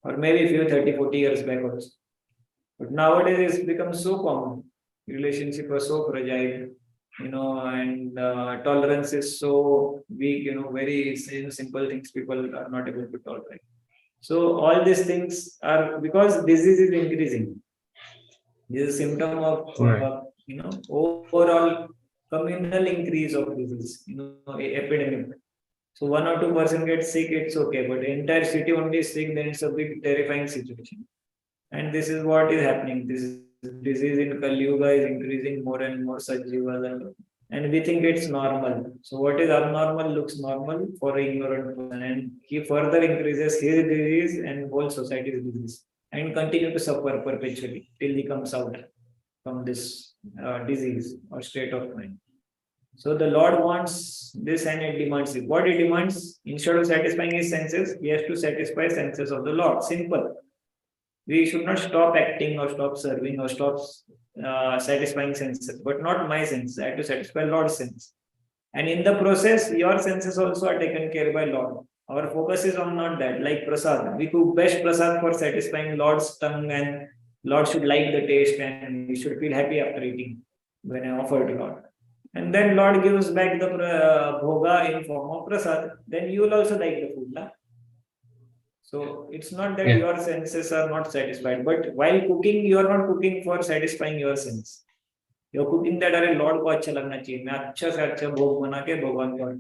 Speaker 1: or maybe few 30, 40 years back also. But nowadays it's become so common. Relationship are so fragile, and tolerance is so weak, very simple things people are not able to tolerate. So all these things are because disease is increasing. This is a symptom of overall communal increase of disease, epidemic. So 1 or 2% gets sick, it's okay, but the entire city only is sick, then it's a big terrifying situation. And this is what is happening. This disease in Kali Yuga is increasing more and more such jivas, and we think it's normal. So what is abnormal looks normal for an ignorant person, and he further increases his disease and whole society's disease, and continue to suffer perpetually till he comes out from this disease or state of mind. So the Lord wants this and it demands it. What he demands, instead of satisfying his senses, he has to satisfy senses of the Lord. Simple. We should not stop acting or stop serving or stop satisfying senses, but not my sense. I have to satisfy Lord's sense. And in the process, your senses also are taken care by Lord. Our focus is on not that, like prasad. We cook best prasad for satisfying Lord's tongue, and Lord should like the taste and we should feel happy after eating when I offer to Lord. And then Lord gives back the bhoga in form of prasad. Then you will also like the food. Na? So it's not that your senses are not satisfied, but while cooking, you are not cooking for satisfying your sense. You're cooking that Lord ko acha lagna chahiye. Main acha se acha bhog bana ke Bhagwan ko.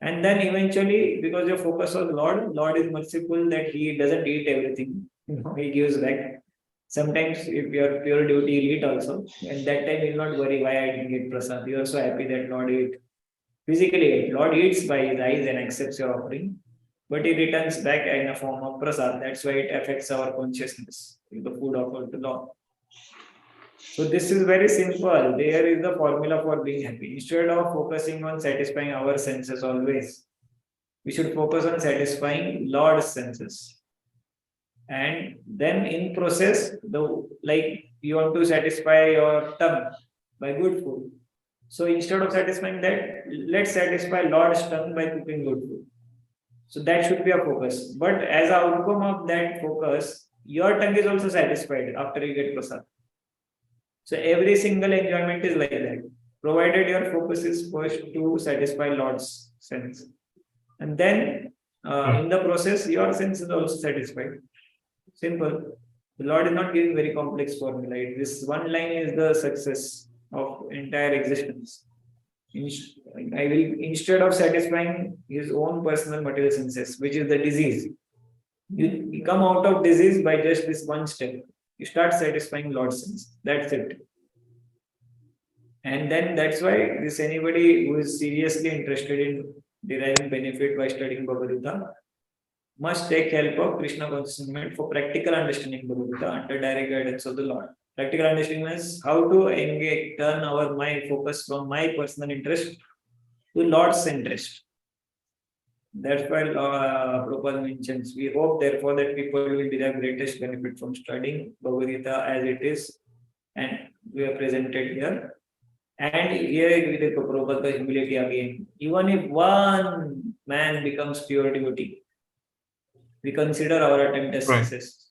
Speaker 1: And then eventually, because your focus on Lord is merciful that he doesn't eat everything. He gives back. Sometimes if you are pure duty, he'll eat also. And that time you'll not worry why I didn't get prasad. You are so happy that Lord ate. Physically, Lord eats by his eyes and accepts your offering. But it returns back in a form of prasad. That's why it affects our consciousness, the food offered to Lord. So this is very simple. There is the formula for being happy. Instead of focusing on satisfying our senses always, we should focus on satisfying Lord's senses. And then in process, like you want to satisfy your tongue by good food. So instead of satisfying that, let's satisfy Lord's tongue by cooking good food. So that should be a focus. But as an outcome of that focus, your tongue is also satisfied after you get prasad. So every single enjoyment is like that, provided your focus is first to satisfy Lord's sense. And then in the process, your sense is also satisfied. Simple. The Lord is not giving very complex formula. This one line is the success of entire existence. I will, instead of satisfying his own personal material senses, which is the disease, you come out of disease by just this one step. You start satisfying Lord's sense. That's it. And then that's why this anybody who is seriously interested in deriving benefit by studying Bhagavad Gita must take help of Krishna consciousness for practical understanding Bhagavad Gita under direct guidance of the Lord. Practical understanding is how to engage, turn our mind focus from my personal interest to Lord's interest. That's why Prabhupada mentions, we hope therefore that people will derive greatest benefit from studying Bhagavad Gita as it is, and we are presented here. And here with the Prabhupada humility again, even if one man becomes pure devotee, we consider our attempt as success.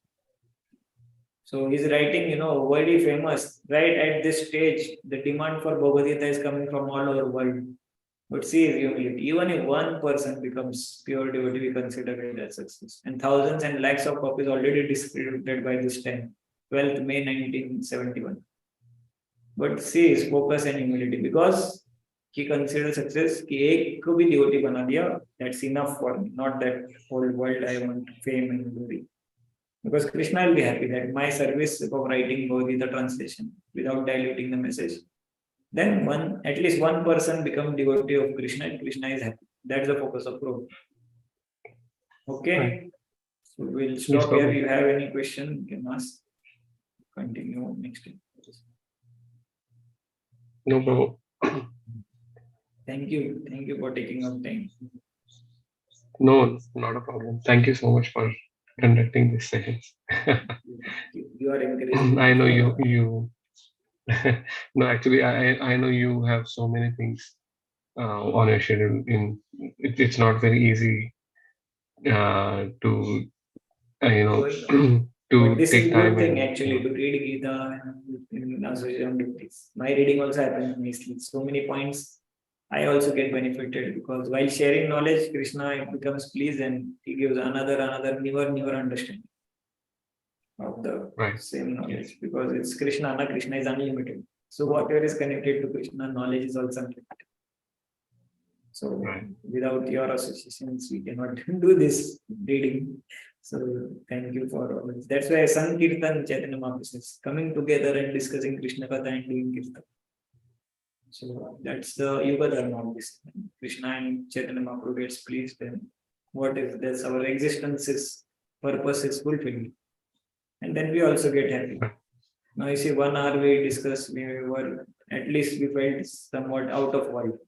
Speaker 1: So he's writing, worldly famous, right at this stage, the demand for Bhagavad Gita is coming from all over the world. But see his humility. Even if one person becomes pure devotee, we consider it as success. And thousands and lakhs of copies already distributed by this time, 12th May 1971. But see his focus and humility, because he considers success कि एक को भी devotee बना दिया, that's enough for me. Not that whole world I want fame and glory. Because Krishna will be happy that my service of writing Bhagavad Gita translation without diluting the message. Then at least one person become devotee of Krishna and Krishna is happy. That's the focus of Prabhupada. Okay. Right. So we'll stop here. If you have any question, you can ask. Continue next time.
Speaker 3: No problem.
Speaker 1: Thank you. Thank you for taking up time.
Speaker 3: No, not a problem. Thank you so much for conducting this sessions.
Speaker 1: You are encouraging.
Speaker 3: I know you no, actually, I know you have so many things on your schedule. It's not very easy to to
Speaker 1: this
Speaker 3: take
Speaker 1: is
Speaker 3: time.
Speaker 1: Good thing actually to read Gita in association with this. My reading also happens nicely. So many points I also get benefited, because while sharing knowledge, Krishna becomes pleased and he gives another newer understanding of the same knowledge, because it's Krishna. Krishna is unlimited. So whatever is connected to Krishna, knowledge is also unlimited. So without your associations, we cannot do this reading. So thank you for all this. That's why Sankirtan Chaitanya Mahaprabhu is coming together and discussing Krishna Katha and doing Kirtan. So that's the Yuga Dharma of this. Krishna and Chaitanya Mahaprabhu gets pleased, then that's our existence's purpose is fulfilled. And then we also get happy. Now you see 1 hour we discussed, we were, at least we felt somewhat out of world.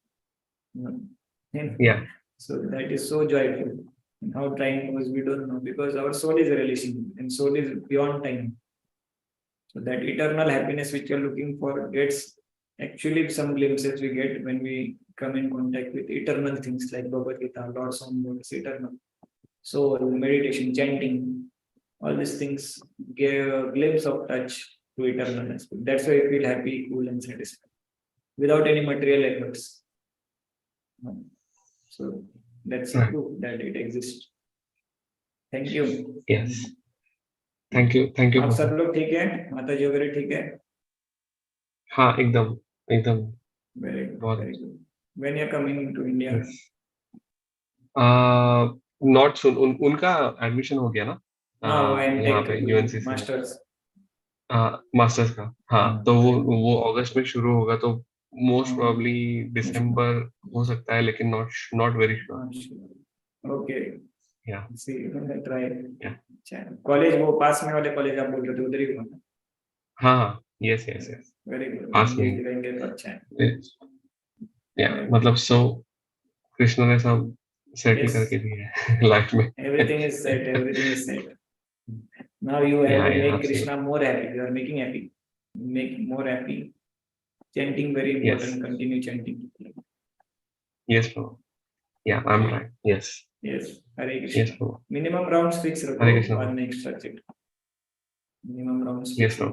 Speaker 3: Yeah.
Speaker 1: So that is so joyful. And how time goes, we don't know, because our soul is a relation and soul is beyond time. So that eternal happiness which you're looking for gets actually some glimpses we get when we come in contact with eternal things like Bhagavad Gita, Lord's own words, eternal. So meditation, chanting, all these things give a glimpse of touch to eternal aspect. That's why I feel happy, cool, and satisfied without any material efforts. So that's a proof that it exists. Thank you.
Speaker 3: Yes. Thank you.
Speaker 1: आप सब लोग ठीक है? माता जी वगैरह ठीक है?
Speaker 3: हाँ, एकदम.
Speaker 1: Very good. When you're coming to India?
Speaker 3: Yes. Not soon. उनका एडमिशन हो गया ना? यहाँ पे UNCC
Speaker 1: मास्टर्स.
Speaker 3: मास्टर्स का. हाँ, तो वो अगस्त में शुरू होगा, तो मोस्ट प्रोबेबली दिसंबर हो सकता है, लेकिन नॉट वेरी श्योर.
Speaker 1: ओके.
Speaker 3: या
Speaker 1: सी ट्राई. कॉलेज वो पास में वाले कॉलेज आप बोल रहे थे, उधर ही होना.
Speaker 3: हाँ, यस.
Speaker 1: Very good.
Speaker 3: पास में
Speaker 1: रहेंगे तो अच्छा है.
Speaker 3: या मतलब सो कृष्ण ने सब सेट ही
Speaker 1: Yes.
Speaker 3: करके दिया है लाइफ में.
Speaker 1: Everything is set. Everything is set. Now you have
Speaker 3: Yeah,
Speaker 1: to
Speaker 3: yeah,
Speaker 1: make
Speaker 3: absolutely.
Speaker 1: Krishna more happy. You are making happy. Make more happy. Chanting very important.
Speaker 3: Yes.
Speaker 1: Continue chanting.
Speaker 3: Yes, bro. Yeah, I'm right. Yes.
Speaker 1: Yes. Hare
Speaker 3: Yes,
Speaker 1: Krishna.
Speaker 3: bro.
Speaker 1: Minimum rounds fix
Speaker 3: Hare
Speaker 1: रखो.
Speaker 3: Krishna.
Speaker 1: बाद में extra check. Minimum rounds
Speaker 3: Yes,
Speaker 1: fix.
Speaker 3: bro.